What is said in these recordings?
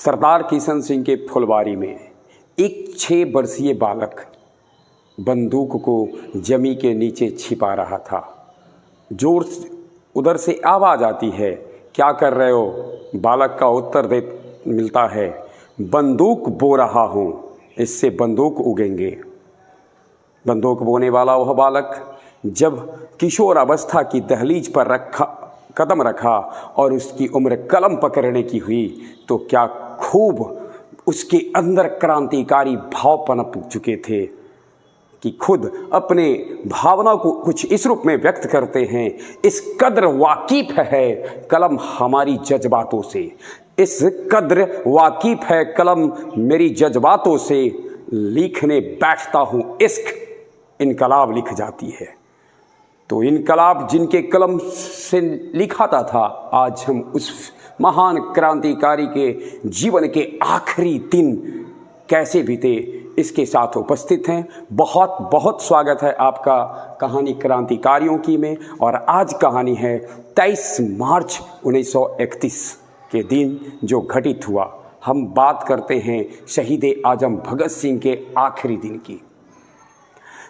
सरदार किशन सिंह के फुलवारी में एक 6 वर्षीय बालक बंदूक को जमी के नीचे छिपा रहा था। जोर से उधर से आवाज़ आती है, क्या कर रहे हो? बालक का उत्तर मिलता है, बंदूक बो रहा हूँ, इससे बंदूक उगेंगे। बंदूक बोने वाला वह बालक जब किशोर अवस्था की दहलीज पर कदम रखा और उसकी उम्र कलम पकड़ने की हुई तो क्या खूब उसके अंदर क्रांतिकारी भाव पनप चुके थे कि खुद अपने भावना को कुछ इस रूप में व्यक्त करते हैं। इस कद्र वाकिफ है कलम हमारी जज्बातों से, इस कद्र वाकिफ है कलम मेरी जज्बातों से, लिखने बैठता हूँ इश्क इनकलाब लिख जाती है। तो इनकलाब जिनके कलम से लिखाता था, आज हम उस महान क्रांतिकारी के जीवन के आखिरी दिन कैसे बीते इसके साथ उपस्थित हैं। बहुत बहुत स्वागत है आपका कहानी क्रांतिकारियों की में। और आज कहानी है 23 मार्च 1931 के दिन जो घटित हुआ। हम बात करते हैं शहीद आजम भगत सिंह के आखिरी दिन की।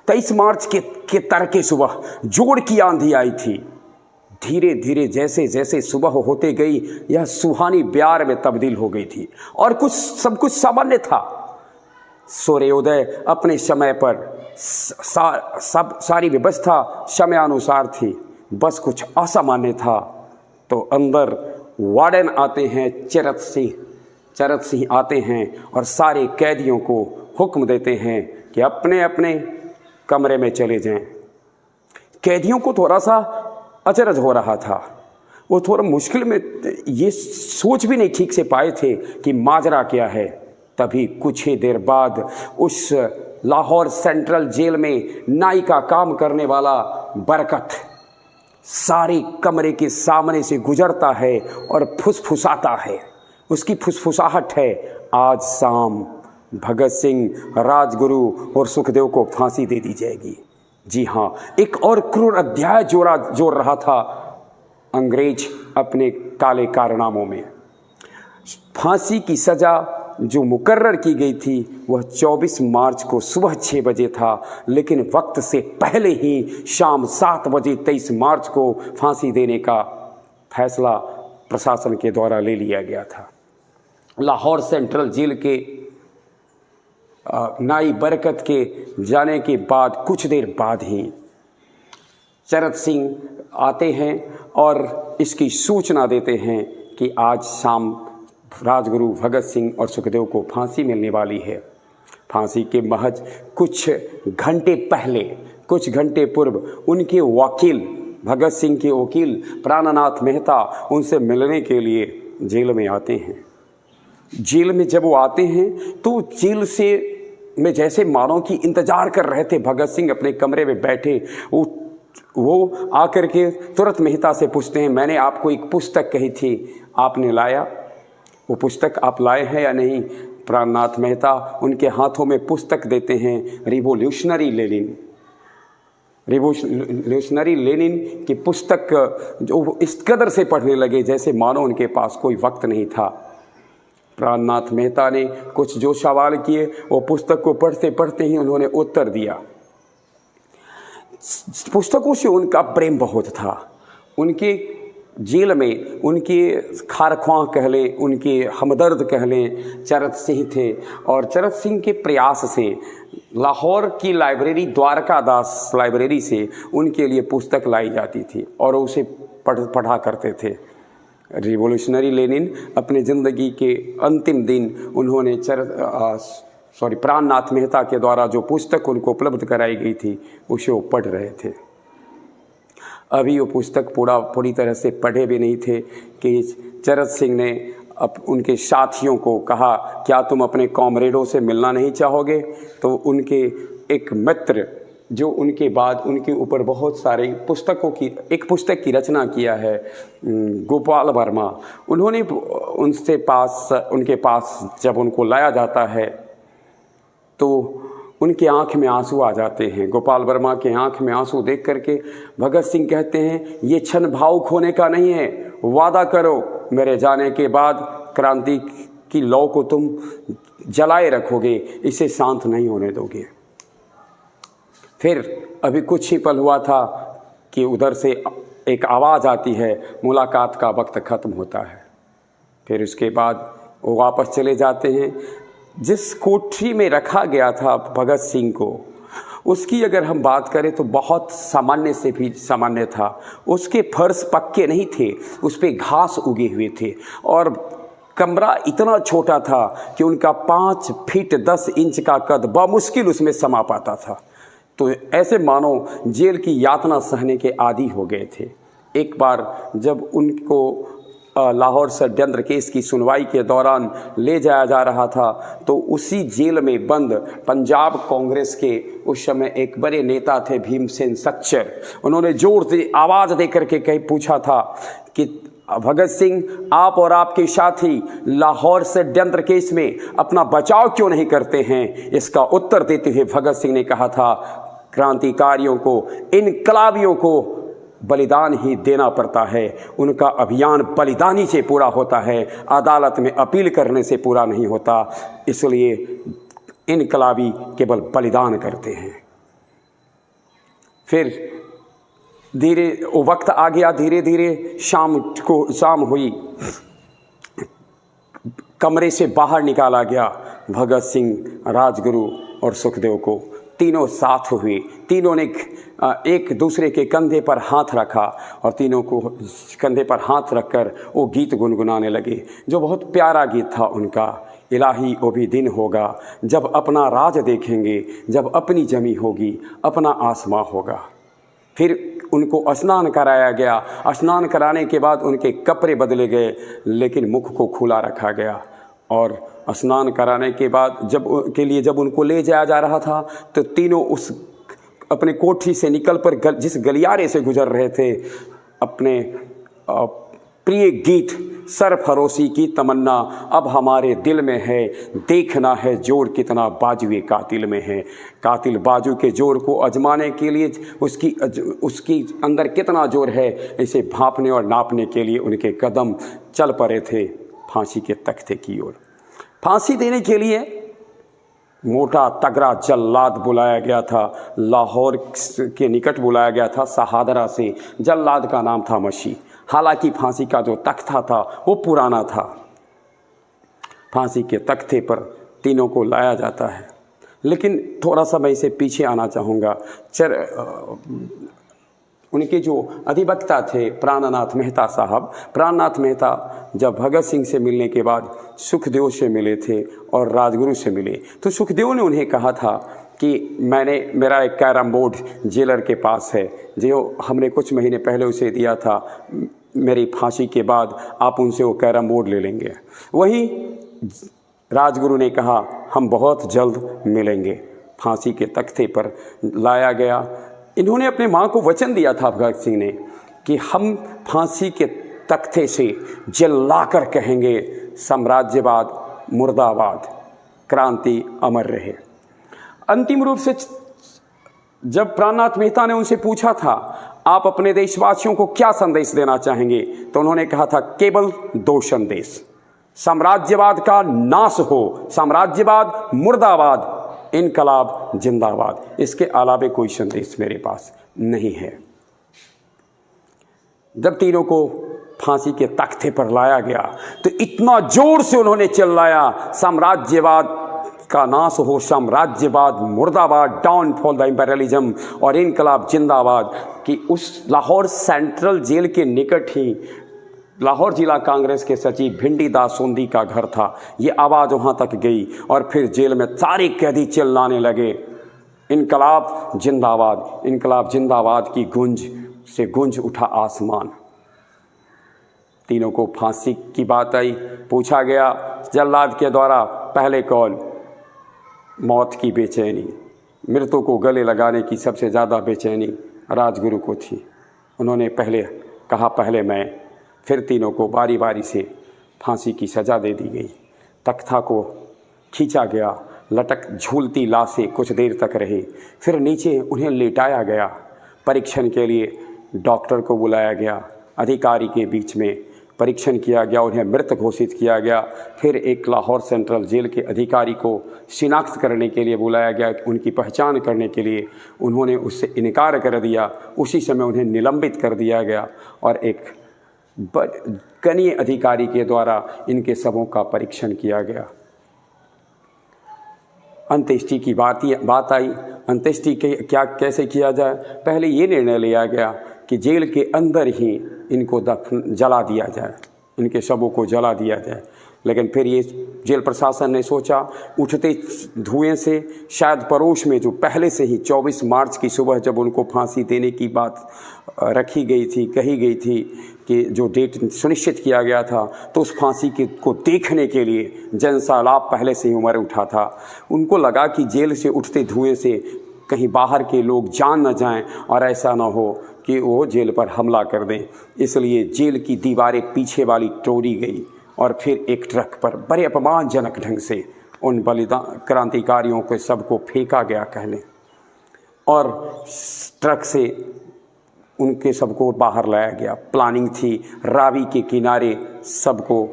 23 मार्च के तड़के सुबह जोड़ की आंधी आई थी। धीरे धीरे जैसे जैसे सुबह होते गई यह सुहानी ब्यार में तब्दील हो गई थी और सब कुछ सामान्य था। सूर्योदय अपने समय पर सारी व्यवस्था समयानुसार थी, बस कुछ असामान्य था। तो अंदर वार्डन आते हैं, चरत सिंह आते हैं और सारे कैदियों को हुक्म देते हैं कि अपने अपने कमरे में चले जाएं। कैदियों को थोड़ा सा अचरज हो रहा था, वो थोड़ा मुश्किल में ये सोच भी नहीं ठीक से पाए थे कि माजरा क्या है। तभी कुछ ही देर बाद उस लाहौर सेंट्रल जेल में नाई का काम करने वाला बरकत सारे कमरे के सामने से गुजरता है और फुसफुसाता है। उसकी फुसफुसाहट है, आज शाम भगत सिंह, राजगुरु और सुखदेव को फांसी दे दी जाएगी। जी हाँ, एक और क्रूर अध्याय जोड़ रहा था अंग्रेज अपने काले कारनामों में। फांसी की सज़ा जो मुकर्रर की गई थी वह 24 मार्च को सुबह 6 बजे था, लेकिन वक्त से पहले ही शाम 7 बजे 23 मार्च को फांसी देने का फैसला प्रशासन के द्वारा ले लिया गया था। लाहौर सेंट्रल जेल के नाई बरकत के जाने के बाद कुछ देर बाद ही चरत सिंह आते हैं और इसकी सूचना देते हैं कि आज शाम राजगुरु भगत सिंह और सुखदेव को फांसी मिलने वाली है। फांसी के महज कुछ घंटे पूर्व उनके वकील, भगत सिंह के वकील प्राणनाथ मेहता उनसे मिलने के लिए जेल में आते हैं। जेल में जब वो आते हैं तो जेल से में जैसे मानो कि इंतजार कर रहे थे भगत सिंह अपने कमरे में बैठे। वो आकर के तुरंत मेहता से पूछते हैं, मैंने आपको एक पुस्तक कही थी, आपने लाया? वो पुस्तक आप लाए हैं या नहीं? प्राणनाथ मेहता उनके हाथों में पुस्तक देते हैं, रिवोल्यूशनरी लेनिन की पुस्तक, जो इस कदर से पढ़ने लगे जैसे मानो उनके पास कोई वक्त नहीं था। प्राणनाथ मेहता ने कुछ जो सवाल किए वो पुस्तक को पढ़ते पढ़ते ही उन्होंने उत्तर दिया। पुस्तकों से उनका प्रेम बहुत था। उनके जेल में उनके खारख्वां कह लें, उनके हमदर्द कह लें, चरत सिंह थे। और चरत सिंह के प्रयास से लाहौर की लाइब्रेरी, द्वारकादास लाइब्रेरी से उनके लिए पुस्तक लाई जाती थी और उसे पढ़ा करते थे। रिवोल्यूशनरी लेनिन अपने ज़िंदगी के अंतिम दिन उन्होंने प्राणनाथ मेहता के द्वारा जो पुस्तक उनको उपलब्ध कराई गई थी उसे वो पढ़ रहे थे। अभी वो पुस्तक पूरी तरह से पढ़े भी नहीं थे कि चरत सिंह ने उनके साथियों को कहा, क्या तुम अपने कॉमरेडों से मिलना नहीं चाहोगे? तो उनके एक मित्र जो उनके बाद उनके ऊपर बहुत सारे एक पुस्तक की रचना किया है, गोपाल वर्मा, उन्होंने उनके पास जब उनको लाया जाता है तो उनके आंख में आंसू आ जाते हैं। गोपाल वर्मा के आंख में आंसू देख करके भगत सिंह कहते हैं, ये क्षण भावुक होने का नहीं है, वादा करो मेरे जाने के बाद क्रांति कि लौ को तुम जलाए रखोगे, इसे शांत नहीं होने दोगे। फिर अभी कुछ ही पल हुआ था कि उधर से एक आवाज़ आती है, मुलाकात का वक्त ख़त्म होता है। फिर उसके बाद वो वापस चले जाते हैं। जिस कोठरी में रखा गया था भगत सिंह को, उसकी अगर हम बात करें तो बहुत सामान्य से भी सामान्य था। उसके फर्श पक्के नहीं थे, उस पर घास उगे हुए थे और कमरा इतना छोटा था कि उनका 5 फीट 10 इंच का कद बामुश्किल उसमें समा पाता था। तो ऐसे मानो जेल की यातना सहने के आदी हो गए थे। एक बार जब उनको लाहौर षड्यंत्र केस की सुनवाई के दौरान ले जाया जा रहा था, तो उसी जेल में बंद पंजाब कांग्रेस के उस समय एक बड़े नेता थे भीमसेन सच्चर। उन्होंने जोर से आवाज़ दे करके पूछा था कि भगत सिंह, आप और आपके साथी लाहौर षड्यंत्र केस में अपना बचाव क्यों नहीं करते हैं? इसका उत्तर देते हुए भगत सिंह ने कहा था, क्रांतिकारियों को, इनकलाबियों को बलिदान ही देना पड़ता है। उनका अभियान बलिदानी से पूरा होता है, अदालत में अपील करने से पूरा नहीं होता। इसलिए इनकलाबी केवल बलिदान करते हैं। फिर धीरे वो वक्त आ गया, धीरे धीरे शाम हुई, कमरे से बाहर निकाला गया भगत सिंह, राजगुरु और सुखदेव को। तीनों साथ हुए, तीनों ने एक दूसरे के कंधे पर हाथ रखा और तीनों को कंधे पर हाथ रखकर वो गीत गुनगुनाने लगे, जो बहुत प्यारा गीत था उनका। इलाही वो भी दिन होगा जब अपना राज देखेंगे, जब अपनी जमी होगी, अपना आसमां होगा। फिर उनको स्नान कराया गया। स्नान कराने के बाद उनके कपड़े बदले गए, लेकिन मुख को खुला रखा गया। और स्नान कराने के बाद जब उनको ले जाया जा रहा था, तो तीनों उस अपने कोठरी से निकल पर जिस गलियारे से गुजर रहे थे, अपने प्रिय गीत सरफरोशी की तमन्ना अब हमारे दिल में है, देखना है जोर कितना बाजुए कातिल में है। कातिल बाजू के जोर को आजमाने के लिए उसकी अंदर कितना जोर है, इसे भांपने और नापने के लिए उनके कदम चल पड़े थे फांसी के तख्ते की ओर। फांसी देने के लिए मोटा तगड़ा जल्लाद बुलाया गया था, लाहौर के निकट बुलाया गया था, शहादरा से। जल्लाद का नाम था मशी। हालांकि फांसी का जो तख्ता था वो पुराना था। फांसी के तख्ते पर तीनों को लाया जाता है। लेकिन थोड़ा सा मैं इसे पीछे आना चाहूँगा। उनके जो अधिवक्ता थे प्राणनाथ मेहता साहब, प्राणनाथ मेहता जब भगत सिंह से मिलने के बाद सुखदेव से मिले थे और राजगुरु से मिले, तो सुखदेव ने उन्हें कहा था कि मेरा एक कैरम बोर्ड जेलर के पास है, जो हमने कुछ महीने पहले उसे दिया था, मेरी फांसी के बाद आप उनसे वो कैरम बोर्ड ले लेंगे। वहीं राजगुरु ने कहा, हम बहुत जल्द मिलेंगे। फांसी के तख्ते पर लाया गया। इन्होंने अपने माँ को वचन दिया था भगत सिंह ने कि हम फांसी के तख्ते से जलाकर कहेंगे, साम्राज्यवाद मुर्दाबाद, क्रांति अमर रहे। अंतिम रूप से जब प्राणनाथ मेहता ने उनसे पूछा था, आप अपने देशवासियों को क्या संदेश देना चाहेंगे, तो उन्होंने कहा था, केवल 2 संदेश, साम्राज्यवाद का नाश हो, साम्राज्यवाद मुर्दाबाद, इनकलाब जिंदाबाद। इसके अलावे कोई संदेश मेरे पास नहीं है। जब तीनों को फांसी के तख्ते पर लाया गया तो इतना जोर से उन्होंने चिल्लाया, साम्राज्यवाद का नाश हो, साम्राज्यवाद मुर्दाबाद, डाउन फॉल द इंपेरियलिज्म और इनकलाब जिंदाबाद, कि उस लाहौर सेंट्रल जेल के निकट ही लाहौर जिला कांग्रेस के सचिव भिंडी दास सोंधी का घर था। ये आवाज़ वहाँ तक गई और फिर जेल में सारे कैदी चिल्लाने लगे, इनकलाब जिंदाबाद, इनकलाब जिंदाबाद की गूंज से गूंज उठा आसमान। तीनों को फांसी की बात आई, पूछा गया जल्लाद के द्वारा, पहले कौल मौत की बेचैनी, मृतों को गले लगाने की सबसे ज़्यादा बेचैनी राजगुरु को थी। उन्होंने पहले कहा, पहले मैं। फिर तीनों को बारी बारी से फांसी की सज़ा दे दी गई। तख्ता को खींचा गया, लटक झूलती लाशें कुछ देर तक रही, फिर नीचे उन्हें लेटाया गया। परीक्षण के लिए डॉक्टर को बुलाया गया। अधिकारी के बीच में परीक्षण किया गया, उन्हें मृत घोषित किया गया। फिर एक लाहौर सेंट्रल जेल के अधिकारी को शिनाख्त करने के लिए बुलाया गया, उनकी पहचान करने के लिए। उन्होंने उससे इनकार कर दिया। उसी समय उन्हें निलंबित कर दिया गया और एक कनीय अधिकारी के द्वारा इनके शवों का परीक्षण किया गया। अंत्येष्टि की बात आई। अंत्येष्टि कैसे किया जाए? पहले ये निर्णय लिया गया कि जेल के अंदर ही इनको जला दिया जाए, इनके शवों को जला दिया जाए। लेकिन फिर ये जेल प्रशासन ने सोचा, उठते धुएं से शायद पड़ोस में जो पहले से ही 24 मार्च की सुबह जब उनको फांसी देने की बात रखी गई थी, कही गई थी कि जो डेट सुनिश्चित किया गया था, तो उस फांसी को देखने के लिए जनसैलाब पहले से ही उमड़ उठा था। उनको लगा कि जेल से उठते धुएं से कहीं बाहर के लोग जान न जाएं और ऐसा न हो कि वो जेल पर हमला कर दें। इसलिए जेल की दीवारें पीछे वाली तोड़ी गई और फिर एक ट्रक पर बड़े अपमानजनक ढंग से उन बलिदान क्रांतिकारियों को सबको फेंका गया कहलें, और ट्रक से उनके सबको बाहर लाया गया। प्लानिंग थी रावी के किनारे सबको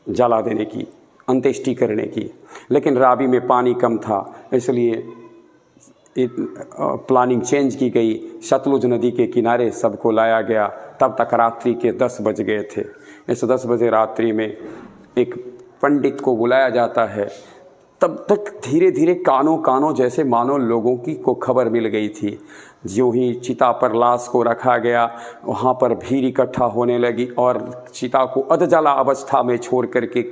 जला देने की, अंत्येष्टि करने की, लेकिन रावी में पानी कम था, इसलिए प्लानिंग चेंज की गई। सतलुज नदी के किनारे सबको लाया गया। तब तक रात्रि के 10 बज गए थे। इस 10 बजे रात्रि में एक पंडित को बुलाया जाता है। तब तक धीरे धीरे कानों जैसे मानो लोगों की को खबर मिल गई थी। जो ही चिता पर लाश को रखा गया, वहाँ पर भीड़ इकट्ठा होने लगी और चिता को अधजला अवस्था में छोड़ करके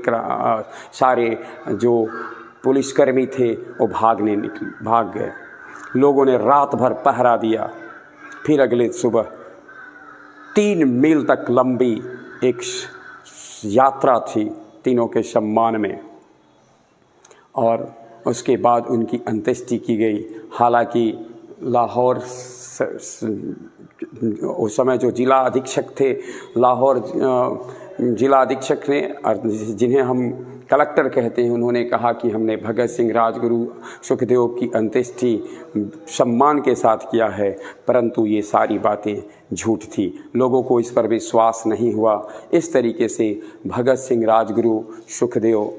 सारे जो पुलिसकर्मी थे वो भाग गए। लोगों ने रात भर पहरा दिया। फिर अगले सुबह 3 मील तक लंबी एक यात्रा थी तीनों के सम्मान में, और उसके बाद उनकी अंत्येष्टि की गई। हालांकि लाहौर उस समय जो जिला अधीक्षक थे, लाहौर जिला अधीक्षक ने, और जिन्हें हम कलेक्टर कहते हैं, उन्होंने कहा कि हमने भगत सिंह राजगुरु सुखदेव की अंत्येष्टि सम्मान के साथ किया है, परंतु ये सारी बातें झूठ थी। लोगों को इस पर विश्वास नहीं हुआ। इस तरीके से भगत सिंह राजगुरु सुखदेव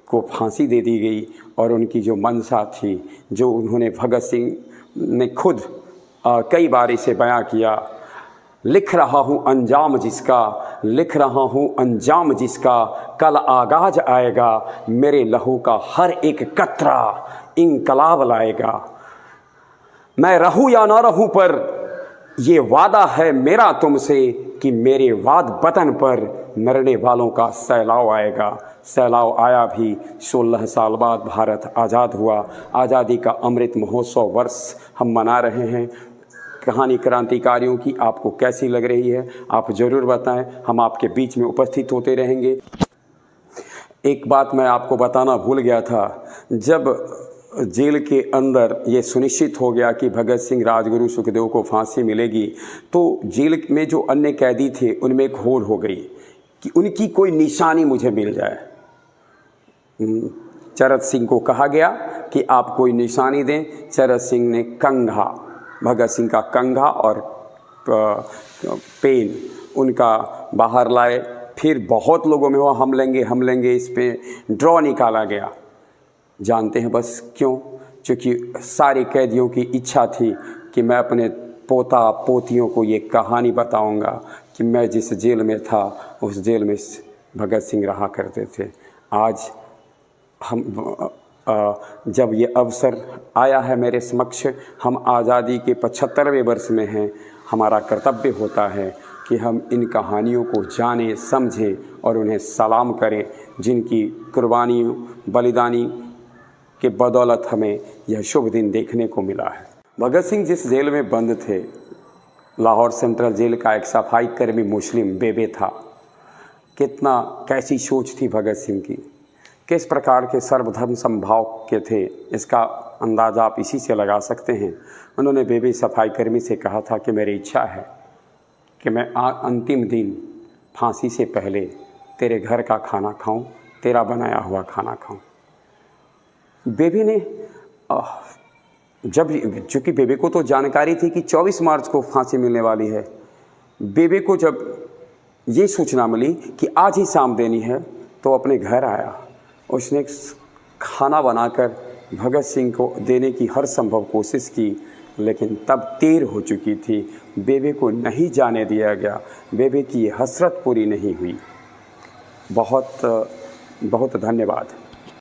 को फांसी दे दी गई और उनकी जो मंशा थी, जो उन्होंने भगत सिंह ने खुद कई बार इसे बयां किया, लिख रहा हूँ अंजाम जिसका, लिख रहा हूँ अंजाम जिसका, कल आगाज आएगा, मेरे लहू का हर एक कतरा इंकलाब लाएगा। मैं रहूँ या ना रहूँ पर ये वादा है मेरा तुमसे कि मेरे वाद वतन पर मरने वालों का सैलाव आएगा। सैलाव आया भी। 16 साल बाद भारत आज़ाद हुआ। आज़ादी का अमृत महोत्सव वर्ष हम मना रहे हैं। कहानी क्रांतिकारियों की आपको कैसी लग रही है, आप ज़रूर बताएं। हम आपके बीच में उपस्थित होते रहेंगे। एक बात मैं आपको बताना भूल गया था, जब जेल के अंदर ये सुनिश्चित हो गया कि भगत सिंह राजगुरु सुखदेव को फांसी मिलेगी, तो जेल में जो अन्य कैदी थे उनमें एक होड़ हो गई कि उनकी कोई निशानी मुझे मिल जाए। चरत सिंह को कहा गया कि आप कोई निशानी दें। चरत सिंह ने कंघा, भगत सिंह का कंघा और पेन उनका बाहर लाए। फिर बहुत लोगों में हुआ हम लेंगे, इस पे ड्रॉ निकाला गया। जानते हैं बस क्यों? क्योंकि सारे कैदियों की इच्छा थी कि मैं अपने पोता पोतियों को ये कहानी बताऊंगा कि मैं जिस जेल में था उस जेल में भगत सिंह रहा करते थे। आज हम जब ये अवसर आया है मेरे समक्ष, हम आज़ादी के 75वें वर्ष में हैं। हमारा कर्तव्य होता है कि हम इन कहानियों को जानें, समझें और उन्हें सलाम करें, जिनकी कुर्बानी बलिदानी के बदौलत हमें यह शुभ दिन देखने को मिला है। भगत सिंह जिस जेल में बंद थे, लाहौर सेंट्रल जेल का एक सफाई कर्मी मुस्लिम बेबे था। कैसी सोच थी भगत सिंह की, किस प्रकार के सर्वधर्म समभाव के थे, इसका अंदाज़ा आप इसी से लगा सकते हैं। उन्होंने बेबी सफाई कर्मी से कहा था कि मेरी इच्छा है कि मैं अंतिम दिन फांसी से पहले तेरे घर का खाना खाऊं, तेरा बनाया हुआ खाना खाऊं। बेबी ने चूँकि बेबे को तो जानकारी थी कि 24 मार्च को फांसी मिलने वाली है, बेबे को जब ये सूचना मिली कि आज ही शाम देनी है, तो अपने घर आया। उसने खाना बनाकर भगत सिंह को देने की हर संभव कोशिश की, लेकिन तब देर हो चुकी थी। बेबे को नहीं जाने दिया गया। बेबे की ये हसरत पूरी नहीं हुई। बहुत बहुत धन्यवाद।